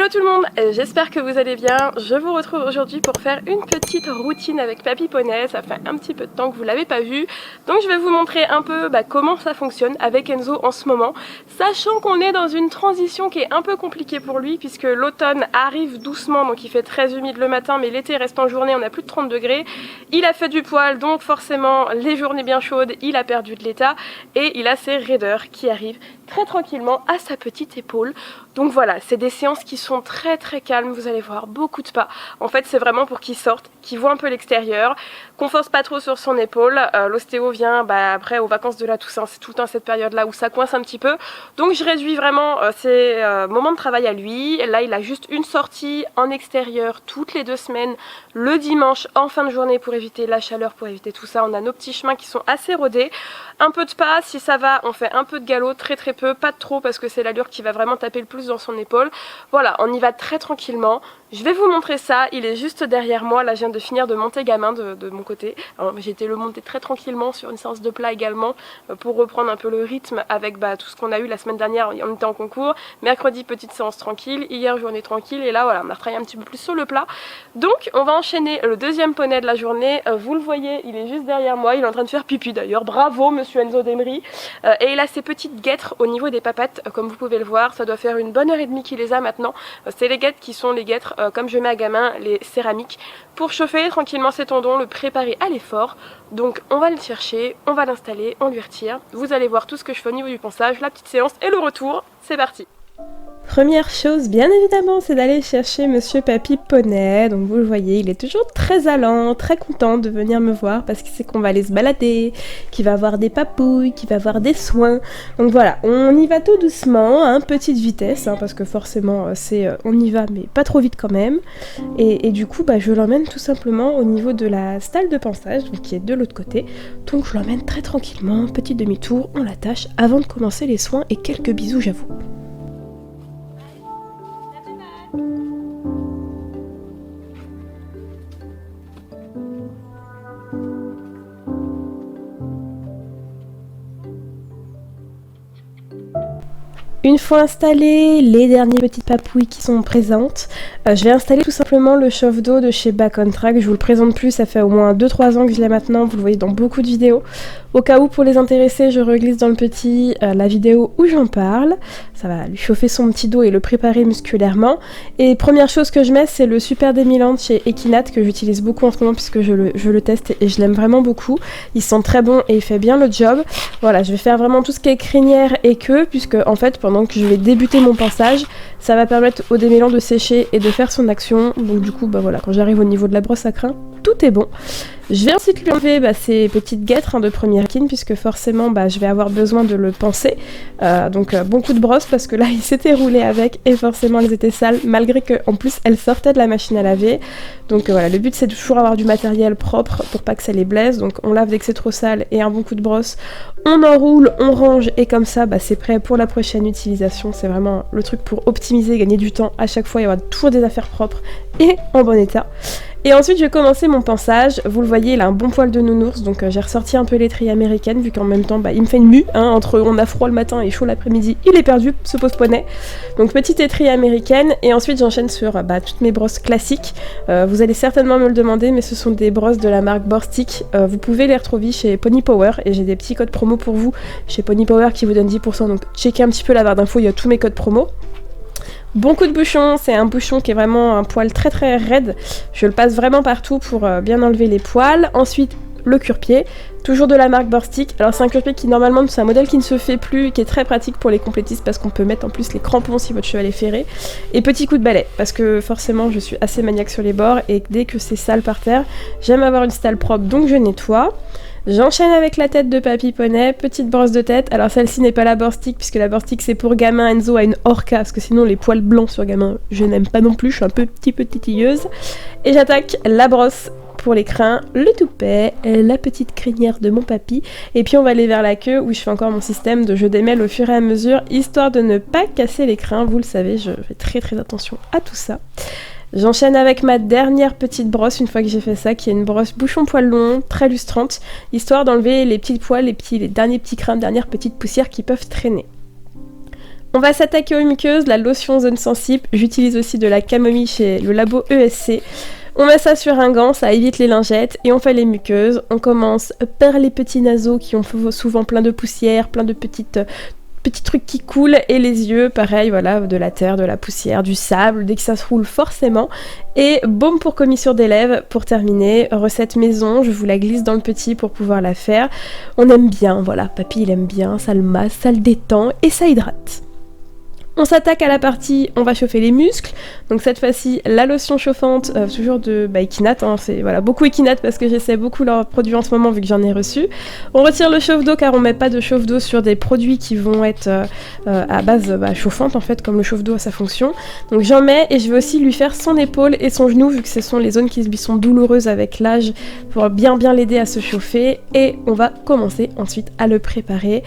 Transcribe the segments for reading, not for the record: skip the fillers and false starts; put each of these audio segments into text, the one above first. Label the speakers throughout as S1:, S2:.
S1: Hello tout le monde, j'espère que vous allez bien. Je vous retrouve aujourd'hui pour faire une petite routine avec Papy Poney. Ça fait un petit peu de temps que vous ne l'avez pas vu. Donc je vais vous montrer un peu comment ça fonctionne avec Enzo en ce moment. Sachant qu'on est dans une transition qui est un peu compliquée pour lui puisque l'automne arrive doucement. Donc il fait très humide le matin mais l'été reste en journée, on a plus de 30 degrés. Il a fait du poil donc forcément les journées bien chaudes, il a perdu de l'état. Et il a ses raideurs qui arrivent très tranquillement à sa petite épaule. Donc voilà, c'est des séances qui sont très calmes, vous allez voir, beaucoup de pas. En fait c'est vraiment pour qu'il sorte, qu'il voit un peu l'extérieur, qu'on force pas trop sur son épaule. L'ostéo vient après aux vacances de la Toussaint, c'est tout le temps cette période là où ça coince un petit peu. Donc je réduis vraiment ses moments de travail à lui. Là il a juste une sortie en extérieur toutes les 2 semaines, le dimanche en fin de journée pour éviter la chaleur, pour éviter tout ça. On a nos petits chemins qui sont assez rodés. Un peu de pas, si ça va, on fait un peu de galop, très peu, pas de trop parce que c'est l'allure qui va vraiment taper le plus dans son épaule. Voilà, on y va très tranquillement. Je vais vous montrer ça, il est juste derrière moi. Là je viens de finir de monter gamin de mon côté. J'ai été le monter très tranquillement sur une séance de plat également pour reprendre un peu le rythme avec tout ce qu'on a eu la semaine dernière. On était en concours, mercredi petite séance tranquille, hier journée tranquille et là voilà on a travaillé un petit peu plus sur le plat. Donc on va enchaîner le deuxième poney de la journée. Vous le voyez, il est juste derrière moi, il est en train de faire pipi d'ailleurs, bravo monsieur Enzo Demri. Et il a ses petites guêtres au niveau des papates comme vous pouvez le voir. Ça doit faire une bonne heure et demie qu'il les a maintenant. C'est les guêtres qui sont les guêtres comme je mets à gamin, les céramiques, pour chauffer tranquillement ses tendons, le préparer à l'effort. Donc on va le chercher, on va l'installer, on lui retire. Vous allez voir tout ce que je fais au niveau du ponçage, la petite séance et le retour. C'est parti. Première chose, bien évidemment, c'est d'aller chercher Monsieur Papy Poney. Donc vous le voyez, il est toujours très allant, très content de venir me voir parce qu'il sait qu'on va aller se balader, qu'il va avoir des papouilles, qu'il va avoir des soins. Donc voilà, on y va tout doucement, à petite vitesse, parce que forcément, on y va, mais pas trop vite quand même. Et du coup, je l'emmène tout simplement au niveau de la stalle de ponçage, qui est de l'autre côté. Donc je l'emmène très tranquillement, petit demi-tour, on l'attache avant de commencer les soins et quelques bisous, j'avoue. Une fois installées les dernières petites papouilles qui sont présentes, je vais installer tout simplement le chauffe-d'eau de chez Back on Track. Je vous le présente plus, ça fait au moins 2-3 ans que je l'ai maintenant, vous le voyez dans beaucoup de vidéos. Au cas où, pour les intéressés, je reglisse dans le petit la vidéo où j'en parle. Ça va lui chauffer son petit dos et le préparer musculairement. Et première chose que je mets, c'est le Super Démilant de chez Equinat, que j'utilise beaucoup en ce moment puisque je le teste et je l'aime vraiment beaucoup. Il sent très bon et il fait bien le job. Voilà, je vais faire vraiment tout ce qui est crinière et queue, puisque en fait, pendant que je vais débuter mon ponçage, ça va permettre au démêlant de sécher et de faire son action. Donc du coup, voilà, quand j'arrive au niveau de la brosse à crin, tout est bon. Je vais ensuite lui enlever ces petites guêtres de première kin, puisque forcément je vais avoir besoin de le panser. Donc bon coup de brosse parce que là il s'était roulé avec et forcément elles étaient sales, malgré qu'en plus elles sortaient de la machine à laver. Donc voilà, le but c'est de toujours avoir du matériel propre pour pas que ça les blesse. Donc on lave dès que c'est trop sale et un bon coup de brosse, on enroule, on range et comme ça c'est prêt pour la prochaine utilisation. C'est vraiment le truc pour optimiser, gagner du temps à chaque fois et avoir toujours des affaires propres et en bon état. Et ensuite je vais commencer mon ponçage. Vous le voyez, il a un bon poil de nounours, donc j'ai ressorti un peu l'étrier américaine vu qu'en même temps il me fait une mue, entre on a froid le matin et chaud l'après-midi, il est perdu, ce pauvre poney. Donc petite étrier américaine et ensuite j'enchaîne sur toutes mes brosses classiques. Vous allez certainement me le demander, mais ce sont des brosses de la marque Borstic. Vous pouvez les retrouver chez Pony Power et j'ai des petits codes promo pour vous chez Pony Power qui vous donnent 10%, donc checkez un petit peu la barre d'infos, il y a tous mes codes promo. Bon coup de bouchon, c'est un bouchon qui est vraiment un poil très raide. Je le passe vraiment partout pour bien enlever les poils. Ensuite, le cure-pied, toujours de la marque Borstic. Alors c'est un cure-pied qui normalement, c'est un modèle qui ne se fait plus, qui est très pratique pour les complétistes parce qu'on peut mettre en plus les crampons si votre cheval est ferré. Et petit coup de balai, parce que forcément je suis assez maniaque sur les bords et dès que c'est sale par terre, j'aime avoir une stalle propre donc je nettoie. J'enchaîne avec la tête de Papy Poney, petite brosse de tête. Alors celle-ci n'est pas la Borstic, puisque la Borstic c'est pour gamin. Enzo a une Orca, parce que sinon les poils blancs sur gamin, je n'aime pas non plus, je suis un petit peu titilleuse. Et j'attaque la brosse pour les crins, le toupet, la petite crinière de mon papy. Et puis on va aller vers la queue, où je fais encore mon système de je démêle au fur et à mesure, histoire de ne pas casser les crins. Vous le savez, je fais très attention à tout ça. J'enchaîne avec ma dernière petite brosse une fois que j'ai fait ça, qui est une brosse bouchon poil long, très lustrante, histoire d'enlever les petits poils, les derniers petits crins, dernières petites poussières qui peuvent traîner. On va s'attaquer aux muqueuses, la lotion zone sensible. J'utilise aussi de la camomille chez le labo ESC. On met ça sur un gant, ça évite les lingettes et on fait les muqueuses. On commence par les petits naseaux qui ont souvent plein de poussière, plein de petits trucs qui coulent et les yeux, pareil, voilà, de la terre, de la poussière, du sable, dès que ça se roule forcément. Et baume pour commissure des lèvres pour terminer, recette maison, je vous la glisse dans le petit pour pouvoir la faire. On aime bien, voilà, papy il aime bien, ça le masse, ça le détend et ça hydrate. On s'attaque à la partie, on va chauffer les muscles. Donc cette fois-ci, la lotion chauffante, toujours de Equinat, hein, c'est voilà, beaucoup Equinat parce que j'essaie beaucoup leurs produits en ce moment vu que j'en ai reçu. On retire le chauffe-d'eau car on met pas de chauffe-d'eau sur des produits qui vont être à base chauffante en fait, comme le chauffe-d'eau a sa fonction. Donc j'en mets et je vais aussi lui faire son épaule et son genou vu que ce sont les zones qui lui sont douloureuses avec l'âge pour bien l'aider à se chauffer. Et on va commencer ensuite à le préparer.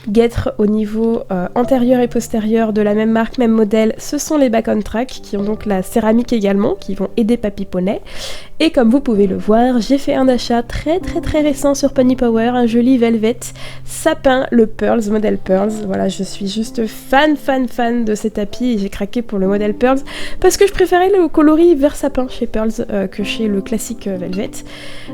S1: Guêtre au niveau antérieur et postérieur de la même marque, même modèle, ce sont les Back on Track qui ont donc la céramique également, qui vont aider Papy Poney. Et comme vous pouvez le voir, j'ai fait un achat très récent sur Pony Power, un joli velvet sapin, le Pearls, modèle Pearls. Voilà, je suis juste fan de ces tapis et j'ai craqué pour le modèle Pearls parce que je préférais le coloris vert sapin chez Pearls que chez le classique velvet.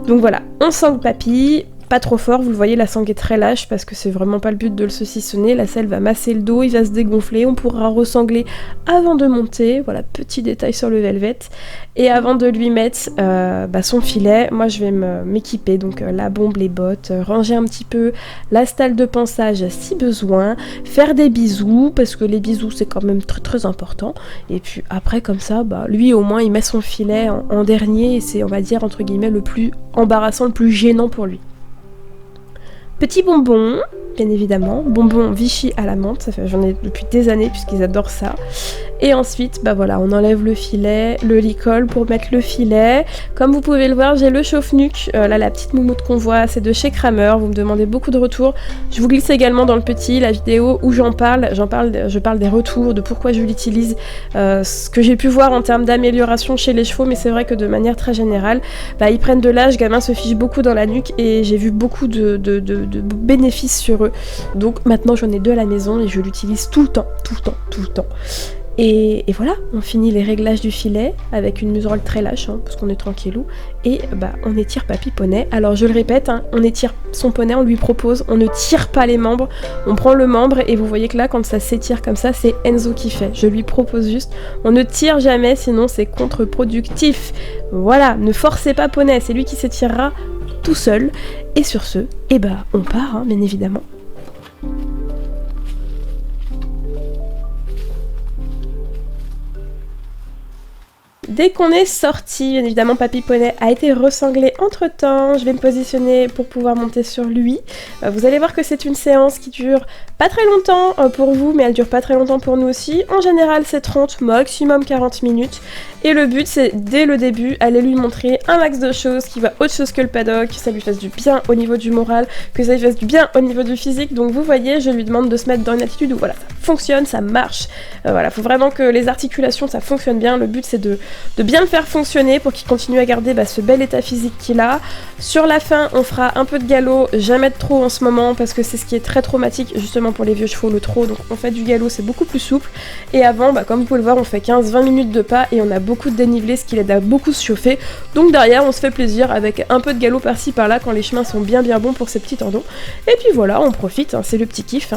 S1: Donc voilà, on sangle Papy. Pas trop fort, vous le voyez, la sangle est très lâche parce que c'est vraiment pas le but de le saucissonner. La selle va masser le dos, il va se dégonfler, on pourra ressangler avant de monter. Voilà, petit détail sur le velvet. Et avant de lui mettre son filet, moi je vais m'équiper, donc la bombe, les bottes, ranger un petit peu la stalle de pansage si besoin, faire des bisous, parce que les bisous c'est quand même très important. Et puis après comme ça, lui au moins il met son filet en dernier et c'est, on va dire, entre guillemets, le plus embarrassant, le plus gênant pour lui. Petit bonbon, bien évidemment, bonbon Vichy à la menthe, j'en ai depuis des années puisqu'ils adorent ça. Et ensuite, voilà, on enlève le filet, le licol pour mettre le filet. Comme vous pouvez le voir, j'ai le chauffe-nuque, là la petite moumoute qu'on voit, c'est de chez Kramer, vous me demandez beaucoup de retours. Je vous glisse également dans le petit la vidéo où je parle des retours, de pourquoi je l'utilise, ce que j'ai pu voir en termes d'amélioration chez les chevaux, mais c'est vrai que de manière très générale, ils prennent de l'âge, gamin se fiche beaucoup dans la nuque et j'ai vu beaucoup de bénéfices sur eux. Donc maintenant j'en ai deux à la maison et je l'utilise tout le temps. Et voilà, on finit les réglages du filet avec une muserolle très lâche, parce qu'on est tranquillou, et on étire Papy Poney. Alors je le répète, on étire son poney, on lui propose, on ne tire pas les membres, on prend le membre, et vous voyez que là, quand ça s'étire comme ça, c'est Enzo qui fait. Je lui propose juste, on ne tire jamais, sinon c'est contre-productif. Voilà, ne forcez pas Poney, c'est lui qui s'étirera tout seul. Et sur ce, on part, bien évidemment. Dès qu'on est sorti, bien évidemment, Papy Poney a été resanglé entre temps. Je vais me positionner pour pouvoir monter sur lui. Vous allez voir que c'est une séance qui dure pas très longtemps pour vous, mais elle dure pas très longtemps pour nous aussi. En général, c'est 30, maximum 40 minutes. Et le but, c'est dès le début, aller lui montrer un max de choses qui va autre chose que le paddock, que ça lui fasse du bien au niveau du moral, que ça lui fasse du bien au niveau du physique. Donc vous voyez, je lui demande de se mettre dans une attitude où voilà, ça fonctionne, ça marche. Voilà, faut vraiment que les articulations, ça fonctionne bien. Le but, c'est de bien le faire fonctionner pour qu'il continue à garder ce bel état physique qu'il a. Sur la fin, on fera un peu de galop, jamais de trop en ce moment parce que c'est ce qui est très traumatique justement pour les vieux chevaux, le trot. Donc on fait du galop, c'est beaucoup plus souple. Et avant, comme vous pouvez le voir, on fait 15-20 minutes de pas et on a beaucoup de dénivelé, ce qui l'aide à beaucoup se chauffer. Donc derrière, on se fait plaisir avec un peu de galop par-ci par-là quand les chemins sont bien bons pour ces petits tendons. Et puis voilà, on profite, c'est le petit kiff.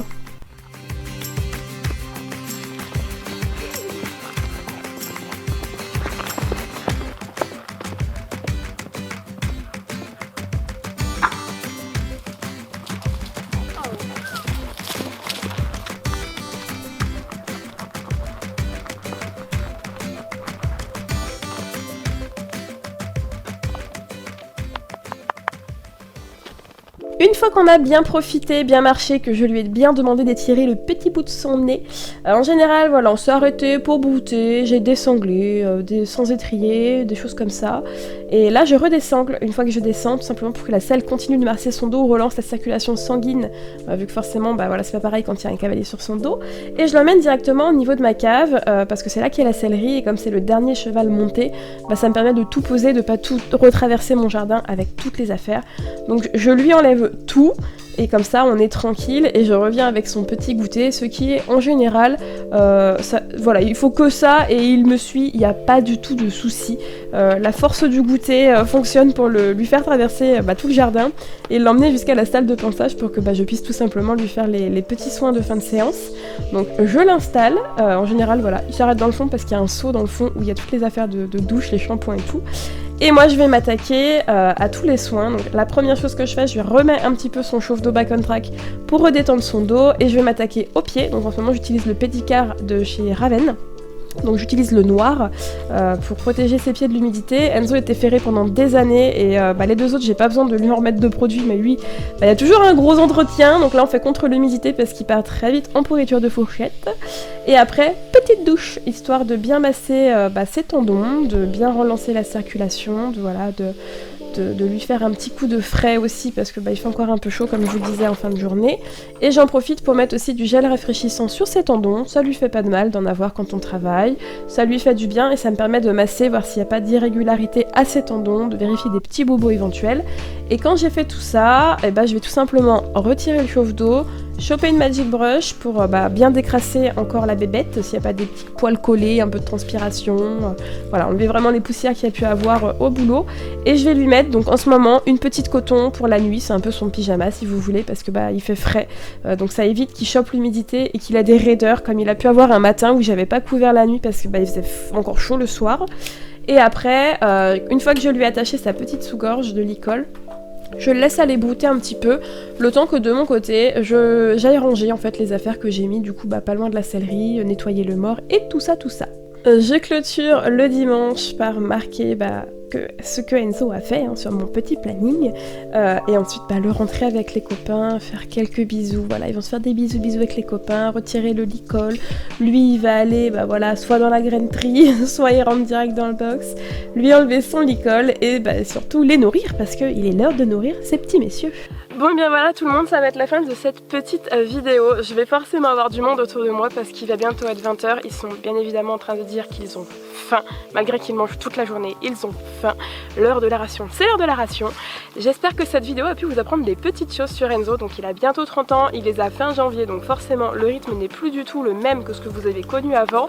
S1: Une fois qu'on a bien profité, bien marché, que je lui ai bien demandé d'étirer le petit bout de son nez, en général, voilà, on s'est arrêté pour brouter, j'ai désanglé, des sans étrier, des choses comme ça. Et là, je redessangle une fois que je descends, tout simplement pour que la selle continue de masser son dos, relance la circulation sanguine, vu que forcément, voilà, c'est pas pareil quand il y a un cavalier sur son dos. Et je l'emmène directement au niveau de ma cave, parce que c'est là qu'il y a la sellerie, et comme c'est le dernier cheval monté, ça me permet de tout poser, de pas tout retraverser mon jardin avec toutes les affaires. Donc je lui enlève tout et comme ça on est tranquille et je reviens avec son petit goûter, ce qui est en général, voilà, il faut que ça et il me suit, il n'y a pas du tout de soucis. La force du goûter fonctionne pour lui faire traverser tout le jardin et l'emmener jusqu'à la salle de ponçage pour que je puisse tout simplement lui faire les petits soins de fin de séance. Donc je l'installe, en général voilà, il s'arrête dans le fond parce qu'il y a un seau dans le fond où il y a toutes les affaires de douche, les shampoings et tout. Et moi je vais m'attaquer à tous les soins. Donc la première chose que je fais, je lui remets un petit peu son chauffe-d'eau Back on Track pour redétendre son dos et je vais m'attaquer aux pieds. Donc en ce moment j'utilise le Pedicare de chez Raven. Donc j'utilise le noir pour protéger ses pieds de l'humidité. Enzo était ferré pendant des années et les deux autres j'ai pas besoin de lui en remettre de produits, mais lui il y a toujours un gros entretien. Donc là on fait contre l'humidité parce qu'il part très vite en pourriture de fourchette. Et après petite douche histoire de bien masser ses tendons, de bien relancer la circulation, de lui faire un petit coup de frais aussi parce que il fait encore un peu chaud comme je vous le disais en fin de journée. Et j'en profite pour mettre aussi du gel rafraîchissant sur ses tendons, ça lui fait pas de mal d'en avoir quand on travaille, ça lui fait du bien et ça me permet de masser, voir s'il n'y a pas d'irrégularité à ses tendons, de vérifier des petits bobos éventuels. Et quand j'ai fait tout ça, je vais tout simplement retirer le chauffe-d'eau, choper une Magic Brush pour bien décrasser encore la bébête, s'il n'y a pas des petits poils collés, un peu de transpiration, voilà, enlever vraiment les poussières qu'il y a pu avoir au boulot. Et je vais lui mettre donc en ce moment une petite coton pour la nuit, c'est un peu son pyjama si vous voulez, parce que il fait frais, donc ça évite qu'il chope l'humidité et qu'il a des raideurs comme il a pu avoir un matin où j'avais pas couvert la nuit parce que il faisait encore chaud le soir. Et après, une fois que je lui ai attaché sa petite sous-gorge de licol, je le laisse aller brouter un petit peu, le temps que de mon côté, j'aille ranger en fait les affaires que j'ai mis, du coup pas loin de la sellerie, nettoyer le mort et tout ça. Je clôture le dimanche par marquer ce que Enzo a fait sur mon petit planning, et ensuite le rentrer avec les copains, faire quelques bisous, voilà, ils vont se faire des bisous avec les copains, retirer le licol, lui il va aller soit dans la grainerie, soit il rentre direct dans le box, lui enlever son licol et surtout les nourrir parce qu'il est l'heure de nourrir ces petits messieurs. Bon bien voilà tout le monde, ça va être la fin de cette petite vidéo. Je vais forcément avoir du monde autour de moi parce qu'il va bientôt être 20 h. Ils sont bien évidemment en train de dire qu'ils ont faim. Malgré qu'ils mangent toute la journée, ils ont faim. L'heure de la ration, c'est l'heure de la ration. J'espère que cette vidéo a pu vous apprendre des petites choses sur Enzo. Donc il a bientôt 30 ans, il les a fin janvier. Donc forcément le rythme n'est plus du tout le même que ce que vous avez connu avant.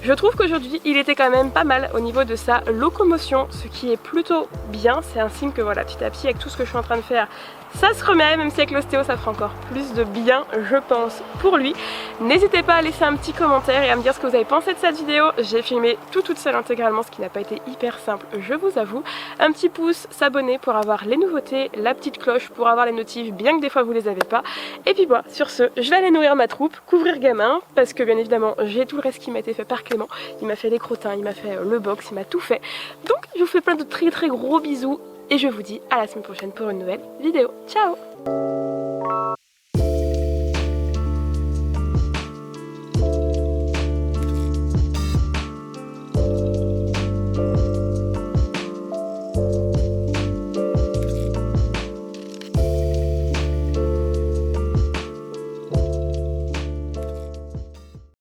S1: Je trouve qu'aujourd'hui il était quand même pas mal au niveau de sa locomotion. Ce qui est plutôt bien, c'est un signe que voilà, petit à petit avec tout ce que je suis en train de faire, ça se remet, même si avec l'ostéo ça fera encore plus de bien je pense pour lui. N'hésitez pas à laisser un petit commentaire et à me dire ce que vous avez pensé de cette vidéo. J'ai filmé toute seule intégralement, ce qui n'a pas été hyper simple, je vous avoue. Un petit pouce, s'abonner pour avoir les nouveautés, la petite cloche pour avoir les notifs bien que des fois vous les avez pas. Et puis sur ce, je vais aller nourrir ma troupe, couvrir gamin, parce que bien évidemment j'ai tout le reste qui m'a été fait par Clément. Il m'a fait les crottins, il m'a fait le box, il m'a tout fait. Donc je vous fais plein de très gros bisous. Et je vous dis à la semaine prochaine pour une nouvelle vidéo. Ciao!